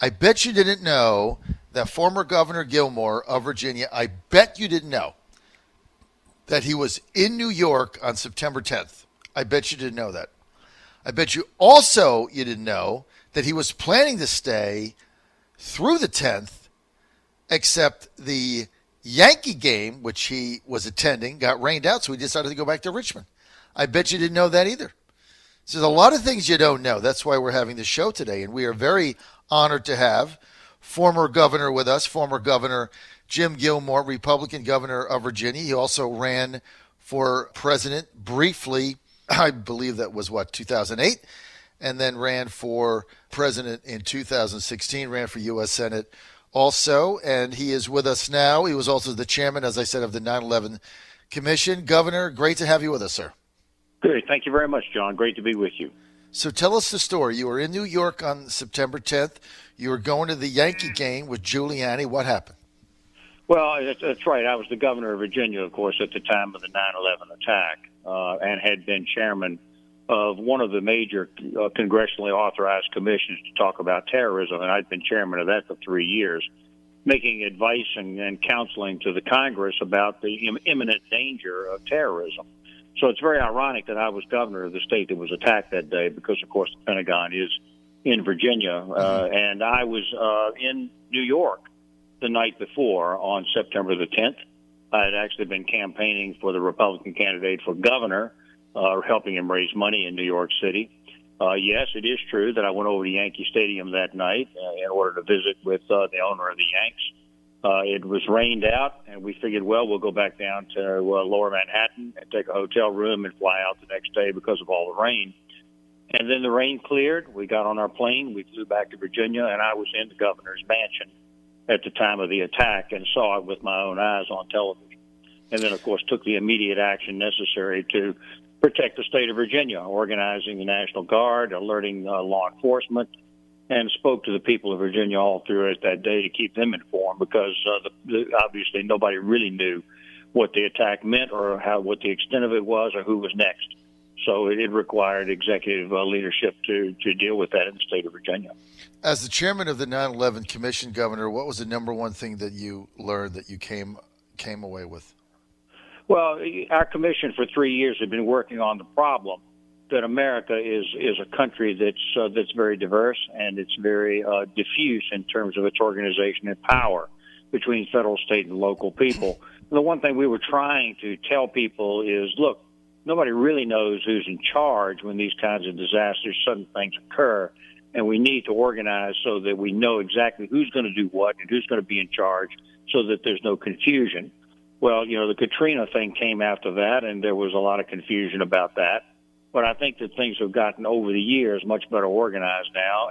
I bet you didn't know that former Governor Gilmore of Virginia, I bet you didn't know that he was in New York on September 10th. I bet you didn't know that. I bet you also you didn't know that he was planning to stay through the 10th, except the Yankee game, which he was attending, got rained out, so he decided to go back to Richmond. I bet you didn't know that either. So there's a lot of things you don't know. That's why we're having this show today, and we are very honored to have former governor with us, former Governor Jim Gilmore, Republican governor of Virginia. He also ran for president briefly, I believe that was, 2008, and then ran for president in 2016, ran for U.S. Senate also, and he is with us now. He was also the chairman, as I said, of the 9/11 Commission. Governor, great to have you with us, sir. Good. Thank you very much, John. Great to be with you. So tell us the story. You were in New York on September 10th. You were going to the Yankee game with Giuliani. What happened? Well, that's right. I was the governor of Virginia, of course, at the time of the 9/11 attack, and had been chairman of one of the major congressionally authorized commissions to talk about terrorism, and I'd been chairman of that for 3 years, making advice and counseling to the Congress about the imminent danger of terrorism. So it's very ironic that I was governor of the state that was attacked that day because, of course, the Pentagon is in Virginia, and I was in New York the night before on September the 10th. I had actually been campaigning for the Republican candidate for governor, helping him raise money in New York City. Yes, it is true that I went over to Yankee Stadium that night in order to visit with the owner of the Yanks. It was rained out, and we figured, well, we'll go back down to lower Manhattan and take a hotel room and fly out the next day because of all the rain. And then the rain cleared. We got on our plane. We flew back to Virginia, and I was in the governor's mansion at the time of the attack and saw it with my own eyes on television. And then, of course, took the immediate action necessary to protect the state of Virginia, organizing the National Guard, alerting law enforcement, and spoke to the people of Virginia all through it that day to keep them informed because obviously nobody really knew what the attack meant or what the extent of it was or who was next. So it required executive leadership to deal with that in the state of Virginia. As the chairman of the 9/11 Commission, Governor, what was the number one thing that you learned that you came away with? Well, our commission for 3 years had been working on the problem that America is a country that's very diverse and it's very diffuse in terms of its organization and power between federal, state, and local people. And the one thing we were trying to tell people is, look, nobody really knows who's in charge when these kinds of disasters, sudden things occur, and we need to organize so that we know exactly who's going to do what and who's going to be in charge so that there's no confusion. Well, the Katrina thing came after that, and there was a lot of confusion about that. But I think that things have gotten over the years much better organized now,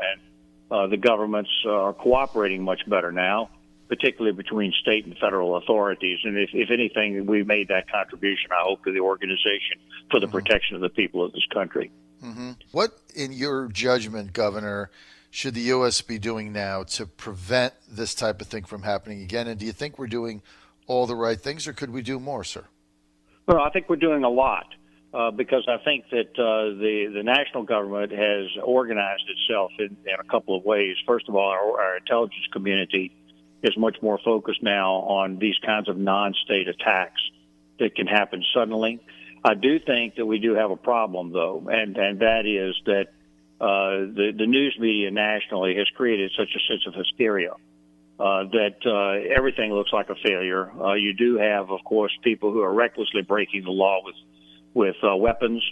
and the governments are cooperating much better now, particularly between state and federal authorities. And if anything, we made that contribution, I hope, to the organization for the protection of the people of this country. Mm-hmm. What, in your judgment, Governor, should the U.S. be doing now to prevent this type of thing from happening again? And do you think we're doing all the right things, or could we do more, sir? Well, I think we're doing a lot. Because I think that the national government has organized itself in a couple of ways. First of all, our intelligence community is much more focused now on these kinds of non-state attacks that can happen suddenly. I do think that we do have a problem, though, and that is that the news media nationally has created such a sense of hysteria that everything looks like a failure. You do have, of course, people who are recklessly breaking the law with weapons,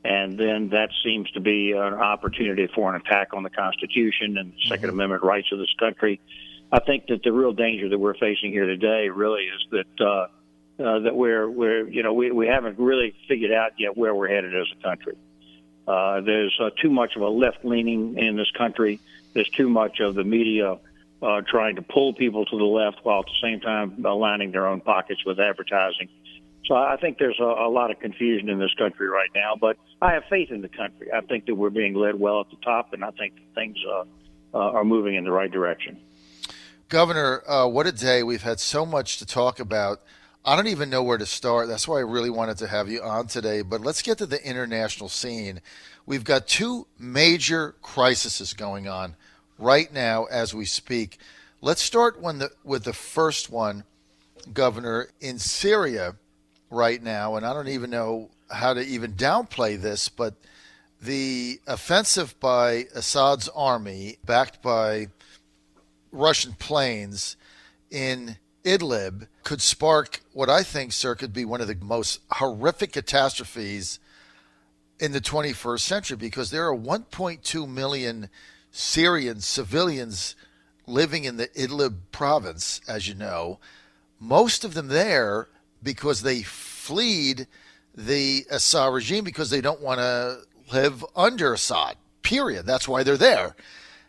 and then that seems to be an opportunity for an attack on the Constitution and the Second Amendment rights of this country. I think that the real danger that we're facing here today really is that that we haven't really figured out yet where we're headed as a country. There's too much of a left leaning in this country. There's too much of the media trying to pull people to the left while at the same time lining their own pockets with advertising. So I think there's a lot of confusion in this country right now, but I have faith in the country. I think that we're being led well at the top, and I think that things are moving in the right direction. Governor, what a day. We've had so much to talk about. I don't even know where to start. That's why I really wanted to have you on today. But let's get to the international scene. We've got two major crises going on right now as we speak. Let's start with the first one, Governor, in Syria right now, and I don't even know how to even downplay this, but the offensive by Assad's army, backed by Russian planes in Idlib, could spark what I think, sir, could be one of the most horrific catastrophes in the 21st century, because there are 1.2 million Syrian civilians living in the Idlib province, as you know, most of them there because they fled the Assad regime because they don't want to live under Assad, period. That's why they're there.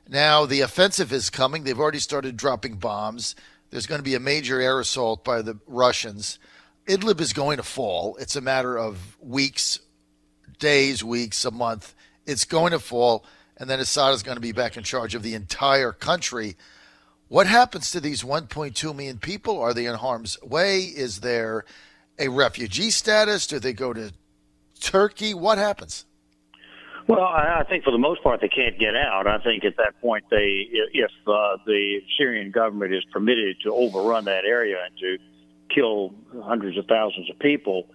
Now, the offensive is coming. They've already started dropping bombs. There's going to be a major air assault by the Russians. Idlib is going to fall. It's a matter of weeks, days, weeks, a month. It's going to fall, and then Assad is going to be back in charge of the entire country. What happens to these 1.2 million people? Are they in harm's way? Is there a refugee status? Do they go to Turkey? What happens? Well, I think for the most part they can't get out. I think at that point, if the Syrian government is permitted to overrun that area and to kill hundreds of thousands of people,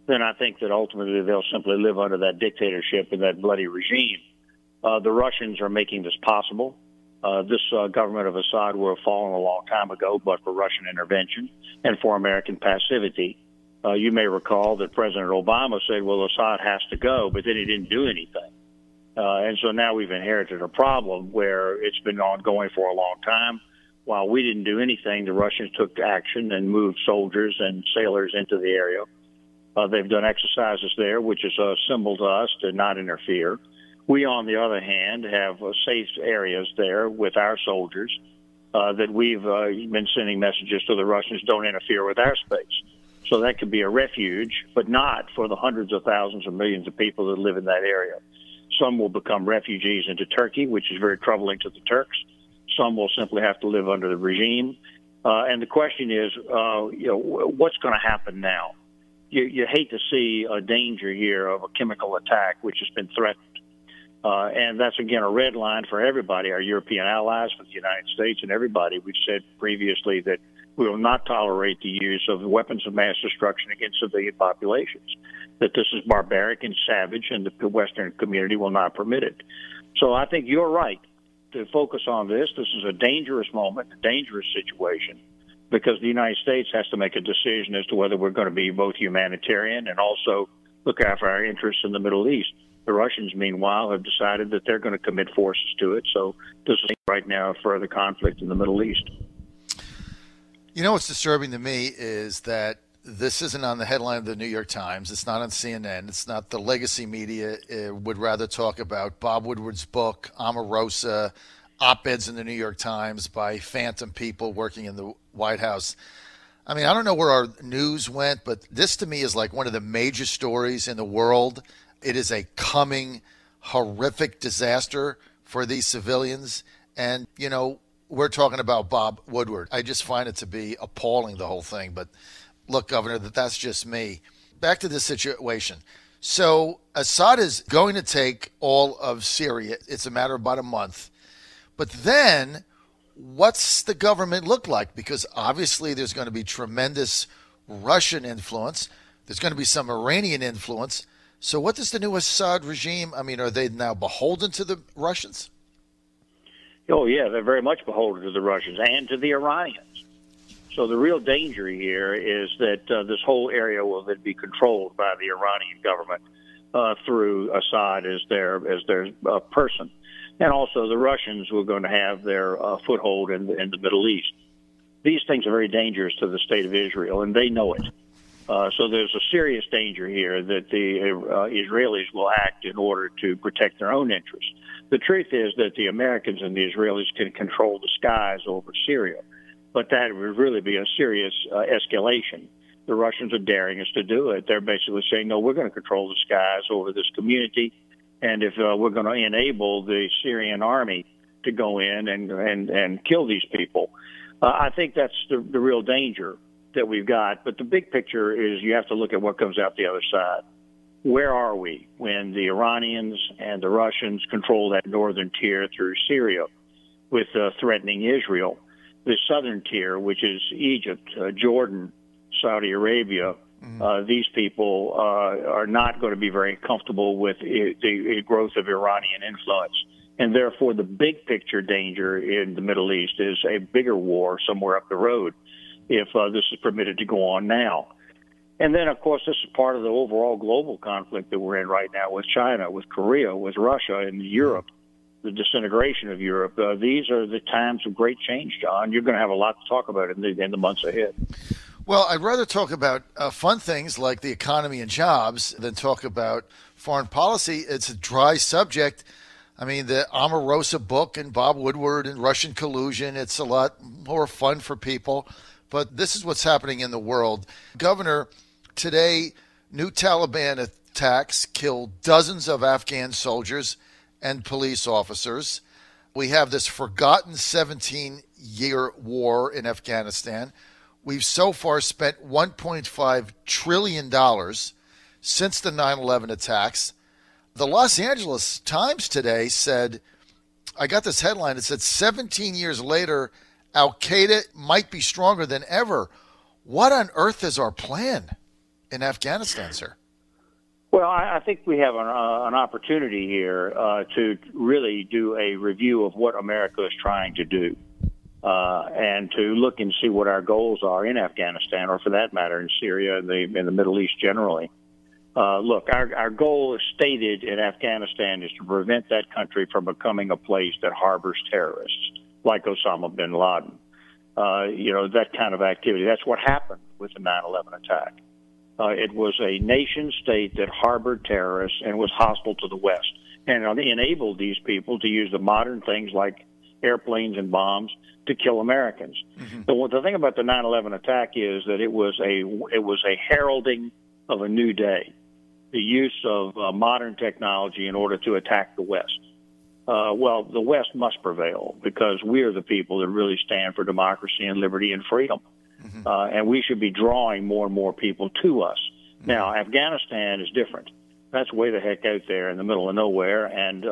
then I think that ultimately they'll simply live under that dictatorship and that bloody regime. The Russians are making this possible. This government of Assad would have fallen a long time ago, but for Russian intervention and for American passivity. You may recall that President Obama said, well, Assad has to go, but then he didn't do anything. And so now we've inherited a problem where it's been ongoing for a long time. While we didn't do anything, the Russians took action and moved soldiers and sailors into the area. They've done exercises there, which is a symbol to us to not interfere. We, on the other hand, have safe areas there with our soldiers that we've been sending messages to the Russians, don't interfere with our space. So that could be a refuge, but not for the hundreds of thousands or millions of people that live in that area. Some will become refugees into Turkey, which is very troubling to the Turks. Some will simply have to live under the regime. And the question is, what's going to happen now? You hate to see a danger here of a chemical attack, which has been threatened. And that's, again, a red line for everybody, our European allies, for the United States and everybody. We've said previously that we will not tolerate the use of weapons of mass destruction against civilian populations, that this is barbaric and savage, and the Western community will not permit it. So I think you're right to focus on this. This is a dangerous moment, a dangerous situation, because the United States has to make a decision as to whether we're going to be both humanitarian and also look after our interests in the Middle East. The Russians, meanwhile, have decided that they're going to commit forces to it. So this is right now further conflict in the Middle East. You know what's disturbing to me is that this isn't on the headline of the New York Times. It's not on CNN. It's not the legacy media. It would rather talk about Bob Woodward's book, Omarosa, op-eds in the New York Times by phantom people working in the White House. I mean, I don't know where our news went, but this to me is like one of the major stories in the world. It is a coming horrific disaster for these civilians. And, you know, we're talking about Bob Woodward. I just find it to be appalling, the whole thing. But look, Governor, that's just me. Back to this situation. So Assad is going to take all of Syria. It's a matter of about a month. But then what's the government look like? Because obviously there's going to be tremendous Russian influence. There's going to be some Iranian influence. So what does the new Assad regime, I mean, are they now beholden to the Russians? Oh, yeah, they're very much beholden to the Russians and to the Iranians. So the real danger here is that this whole area will then be controlled by the Iranian government through Assad as their person. And also the Russians were going to have their foothold in the Middle East. These things are very dangerous to the state of Israel, and they know it. So there's a serious danger here that the Israelis will act in order to protect their own interests. The truth is that the Americans and the Israelis can control the skies over Syria, but that would really be a serious escalation. The Russians are daring us to do it. They're basically saying, no, we're going to control the skies over this community, and if we're going to enable the Syrian army to go in and kill these people, I think that's the real danger that we've got. But the big picture is you have to look at what comes out the other side. Where are we when the Iranians and the Russians control that northern tier through Syria? with threatening Israel. The southern tier, which is Egypt, Jordan, Saudi Arabia, these people are not going to be very comfortable with the growth of Iranian influence. And therefore, the big picture danger in the Middle East is a bigger war somewhere up the road if this is permitted to go on now. And then, of course, this is part of the overall global conflict that we're in right now with China, with Korea, with Russia, and Europe, the disintegration of Europe. These are the times of great change, John. You're going to have a lot to talk about in the months ahead. Well, I'd rather talk about fun things like the economy and jobs than talk about foreign policy. It's a dry subject. I mean, the Omarosa book and Bob Woodward and Russian collusion, it's a lot more fun for people. But this is what's happening in the world. Governor, today, new Taliban attacks killed dozens of Afghan soldiers and police officers. We have this forgotten 17-year war in Afghanistan. We've so far spent $1.5 trillion since the 9/11 attacks. The Los Angeles Times today said, I got this headline, it said 17 years later, Al-Qaeda might be stronger than ever. What on earth is our plan in Afghanistan, sir? Well, I think we have an opportunity here to really do a review of what America is trying to do and to look and see what our goals are in Afghanistan, or for that matter, in Syria and in the Middle East generally. Look, our goal is stated in Afghanistan is to prevent that country from becoming a place that harbors terrorists like Osama bin Laden. That kind of activity. That's what happened with the 9/11 attack. It was a nation state that harbored terrorists and was hostile to the West, and enabled these people to use the modern things like airplanes and bombs to kill Americans. The thing about the 9/11 attack is that it was a heralding of a new day, the use of modern technology in order to attack the West. Well, the West must prevail because we are the people that really stand for democracy and liberty and freedom. And we should be drawing more and more people to us. Now, Afghanistan is different. That's way the heck out there in the middle of nowhere. And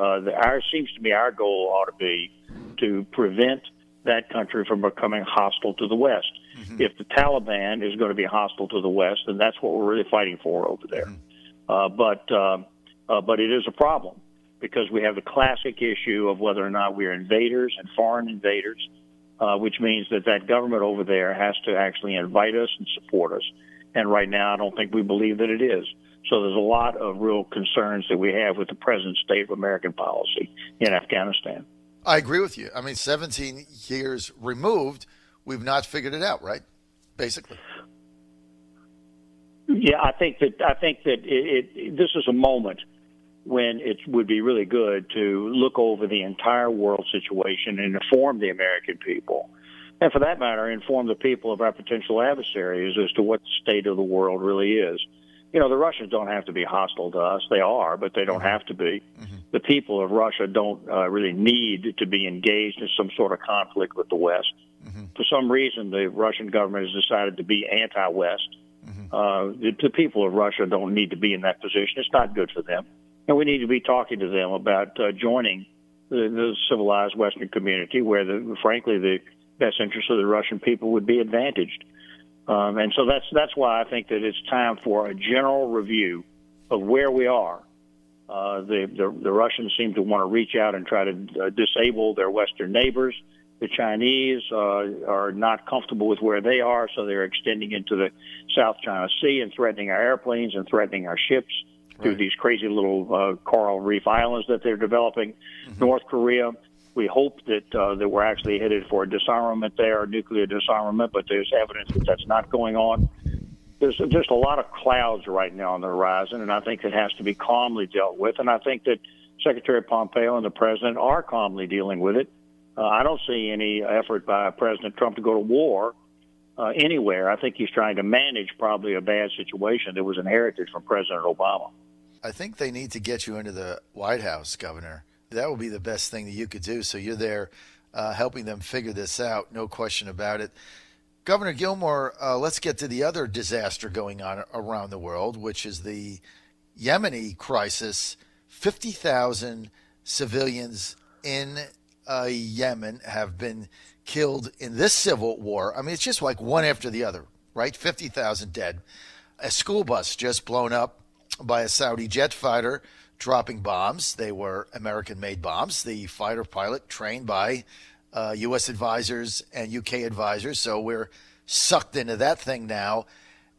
seems to me our goal ought to be to prevent that country from becoming hostile to the West. If the Taliban is going to be hostile to the West, then that's what we're really fighting for over there. But it is a problem because we have the classic issue of whether or not we are invaders and foreign invaders. Which means that government over there has to actually invite us and support us. And right now, I don't think we believe that it is. So there's a lot of real concerns that we have with the present state of American policy in Afghanistan. I agree with you. I mean, 17 years removed, we've not figured it out, right? Basically. Yeah, I think that this is a moment when it would be really good to look over the entire world situation and inform the American people. And for that matter, inform the people of our potential adversaries as to what the state of the world really is. The Russians don't have to be hostile to us. They are, but they don't have to be. The people of Russia don't really need to be engaged in some sort of conflict with the West. For some reason, the Russian government has decided to be anti-West. The people of Russia don't need to be in that position. It's not good for them. And we need to be talking to them about joining the civilized Western community where, frankly, the best interests of the Russian people would be advantaged. And so that's why I think that it's time for a general review of where we are. The Russians seem to want to reach out and try to disable their Western neighbors. The Chinese are not comfortable with where they are, so they're extending into the South China Sea and threatening our airplanes and threatening our ships through these crazy little coral reef islands that they're developing. North Korea, we hope that we're actually headed for a disarmament there, nuclear disarmament, but there's evidence that that's not going on. There's just a lot of clouds right now on the horizon, and I think it has to be calmly dealt with. And I think that Secretary Pompeo and the President are calmly dealing with it. I don't see any effort by President Trump to go to war anywhere. I think he's trying to manage probably a bad situation that was inherited from President Obama. I think they need to get you into the White House, Governor. That would be the best thing that you could do. So you're there helping them figure this out, no question about it. Governor Gilmore, let's get to the other disaster going on around the world, which is the Yemeni crisis. 50,000 civilians in Yemen have been killed in this civil war. I mean, it's just like one after the other, right? 50,000 dead. A school bus just blown up by a Saudi jet fighter dropping bombs. They were American-made bombs. The fighter pilot trained by U.S. advisors and U.K. advisors. So we're sucked into that thing now.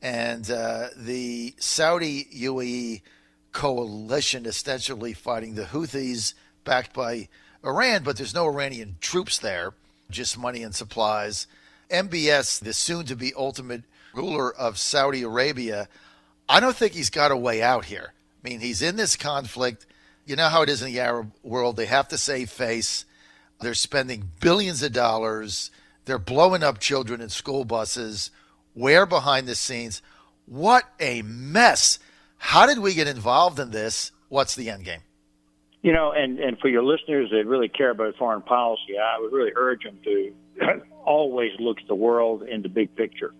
And the Saudi UAE coalition essentially fighting the Houthis backed by Iran, but there's no Iranian troops there, just money and supplies. MBS, the soon-to-be ultimate ruler of Saudi Arabia, I don't think he's got a way out here. I mean, he's in this conflict. You know how it is in the Arab world. They have to save face. They're spending billions of dollars. They're blowing up children in school buses. Where behind the scenes? What a mess. How did we get involved in this? What's the end game? You know, and for your listeners that really care about foreign policy, I would really urge them to always look at the world in the big picture.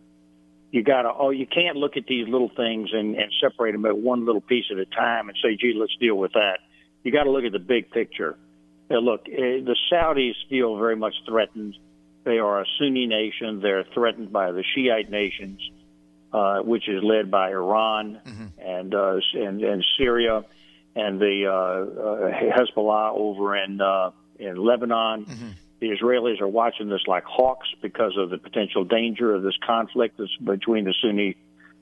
You can't look at these little things and separate them at one little piece at a time and say, gee, let's deal with that. You got to look at the big picture. Now, look, the Saudis feel very much threatened. They are a Sunni nation. They're threatened by the Shiite nations, which is led by Iran and Syria and the Hezbollah over in Lebanon. Mm-hmm. The Israelis are watching this like hawks because of the potential danger of this conflict between the Sunni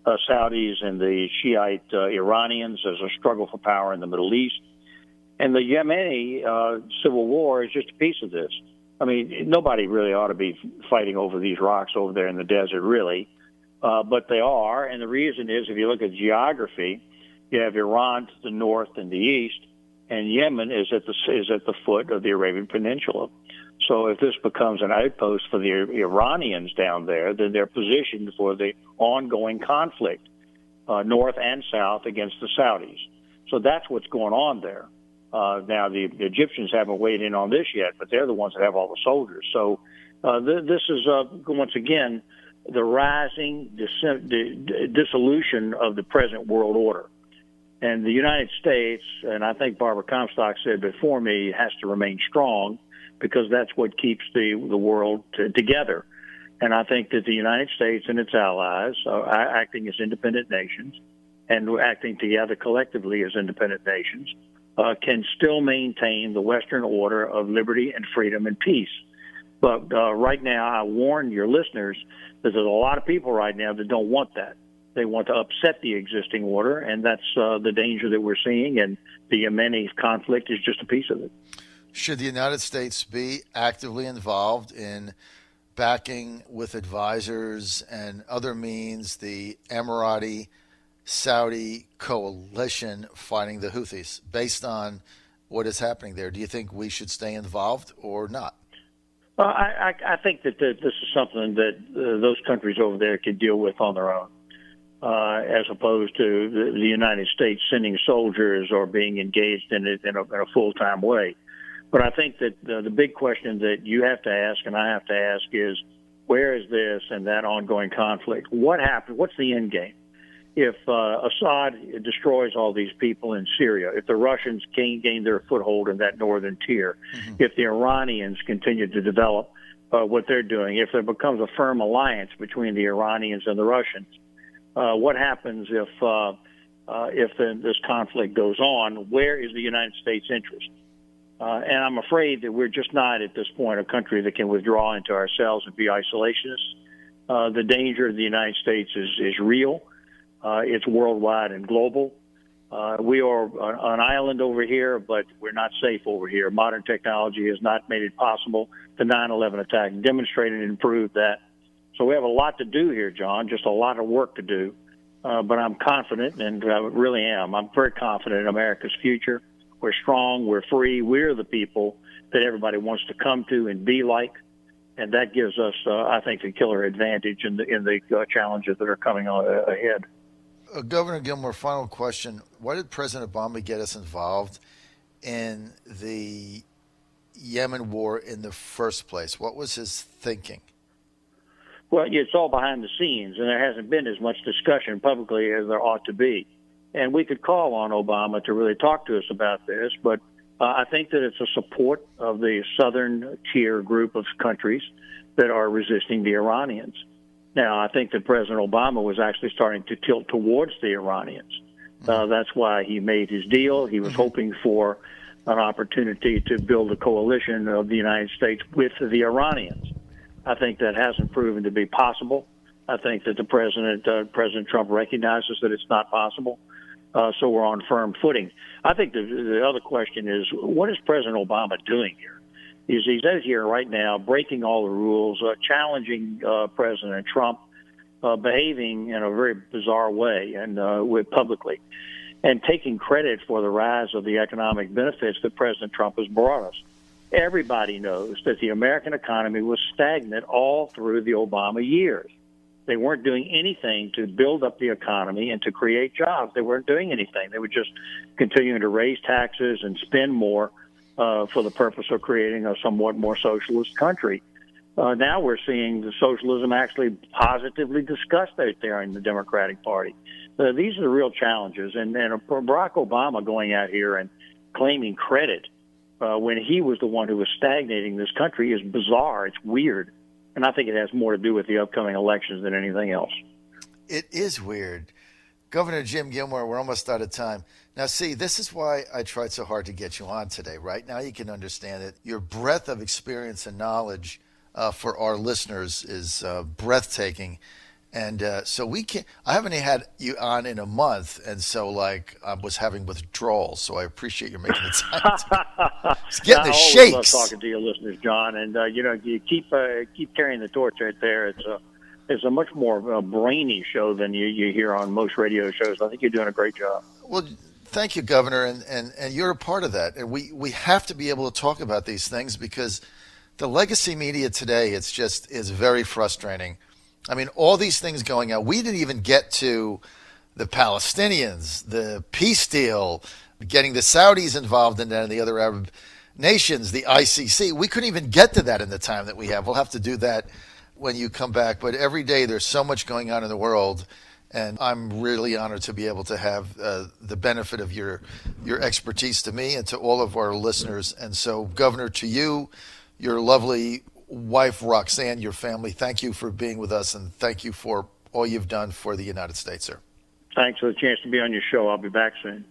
Saudis and the Shiite Iranians as a struggle for power in the Middle East. And the Yemeni civil war is just a piece of this. I mean, nobody really ought to be fighting over these rocks over there in the desert, really. But they are. And the reason is, if you look at geography, you have Iran to the north and the east, and Yemen is at the foot of the Arabian Peninsula. So if this becomes an outpost for the Iranians down there, then they're positioned for the ongoing conflict, north and south, against the Saudis. So that's what's going on there. Now, the Egyptians haven't weighed in on this yet, but they're the ones that have all the soldiers. So this is, once again, the rising dissolution of the present world order. And the United States, and I think Barbara Comstock said before me, has to remain strong because that's what keeps the world together. And I think that the United States and its allies are acting as independent nations and acting together collectively as independent nations can still maintain the Western order of liberty and freedom and peace. But right now, I warn your listeners that there's a lot of people right now that don't want that. They want to upset the existing order, and that's the danger that we're seeing, and the Yemeni conflict is just a piece of it. Should the United States be actively involved in backing with advisors and other means the Emirati Saudi coalition fighting the Houthis based on what is happening there? Do you think we should stay involved or not? Well, I think that this is something that those countries over there could deal with on their own, as opposed to the United States sending soldiers or being engaged in it in a full-time way. But I think that the big question that you have to ask and I have to ask is, where is this and that ongoing conflict? What happened? What's the end game? If Assad destroys all these people in Syria, if the Russians gain their foothold in that northern tier, if the Iranians continue to develop what they're doing, if there becomes a firm alliance between the Iranians and the Russians, what happens if this conflict goes on? Where is the United States' interest? And I'm afraid that we're just not at this point a country that can withdraw into ourselves and be isolationists. The danger of the United States is real. It's worldwide and global. We are an island over here, but we're not safe over here. Modern technology has not made it possible. The 9/11 attack demonstrated and proved that. So we have a lot to do here, John, just a lot of work to do. But I'm confident, and I really am. I'm very confident in America's future. We're strong. We're free. We're the people that everybody wants to come to and be like. And that gives us, I think, a killer advantage in the challenges that are coming ahead. Governor Gilmore, final question. Why did President Obama get us involved in the Yemen war in the first place? What was his thinking? Well, it's all behind the scenes, and there hasn't been as much discussion publicly as there ought to be. And we could call on Obama to really talk to us about this, but I think that it's a support of the southern tier group of countries that are resisting the Iranians. Now, I think that President Obama was actually starting to tilt towards the Iranians. That's why he made his deal. He was hoping for an opportunity to build a coalition of the United States with the Iranians. I think that hasn't proven to be possible. I think that President Trump recognizes that it's not possible. So we're on firm footing. I think the other question is, what is President Obama doing here? He's out here right now breaking all the rules, challenging President Trump, behaving in a very bizarre way and publicly, and taking credit for the rise of the economic benefits that President Trump has brought us. Everybody knows that the American economy was stagnant all through the Obama years. They weren't doing anything to build up the economy and to create jobs. They weren't doing anything. They were just continuing to raise taxes and spend more for the purpose of creating a somewhat more socialist country. Now we're seeing the socialism actually positively discussed out there in the Democratic Party. These are the real challenges. And Barack Obama going out here and claiming credit when he was the one who was stagnating this country is bizarre. It's weird. And I think it has more to do with the upcoming elections than anything else. It is weird. Governor Jim Gilmore, we're almost out of time. Now, see, this is why I tried so hard to get you on today. Right now you can understand it. Your breadth of experience and knowledge for our listeners is breathtaking. And so I haven't had you on in a month, and so I was having withdrawals. So I appreciate you making the time. It's getting the shakes. I always love talking to your listeners, John, and you keep carrying the torch right there. It's a much more brainy show than you hear on most radio shows. I think you're doing a great job. Well, thank you, Governor, and you're a part of that. And we have to be able to talk about these things because the legacy media today is very frustrating. I mean, all these things going on. We didn't even get to the Palestinians, the peace deal, getting the Saudis involved in that and the other Arab nations, the ICC. We couldn't even get to that in the time that we have. We'll have to do that when you come back. But every day there's so much going on in the world, and I'm really honored to be able to have the benefit of your expertise to me and to all of our listeners. And so, Governor, to you, your lovely wife, Roxanne, your family, thank you for being with us, and thank you for all you've done for the United States, sir. Thanks for the chance to be on your show. I'll be back soon.